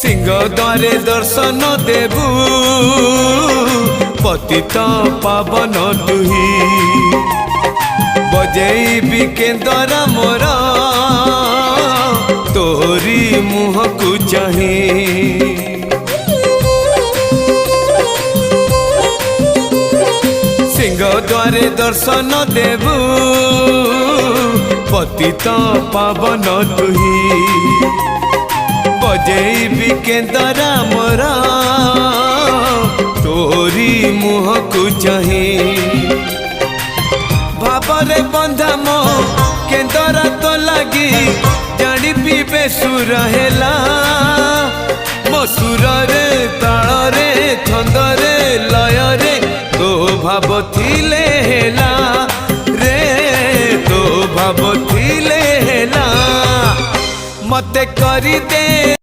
सिंह द्वारे दर्शन देबू पतित पावन तुही बजेबी केंदरा मोर तोरी मुह को चाही सिंह द्वारे दर्शन देबू पतित पावन तुही बजेबी केंदरा मोर तोरी मुह को चाही भावरे बंधा मो केंदरा तो लगी जानी पीबे सुर हेला मो सुर रे ताल रे छंद रे लय रे तो भाव थिले हेला रे तो भाव थिले हेला मते करी दे।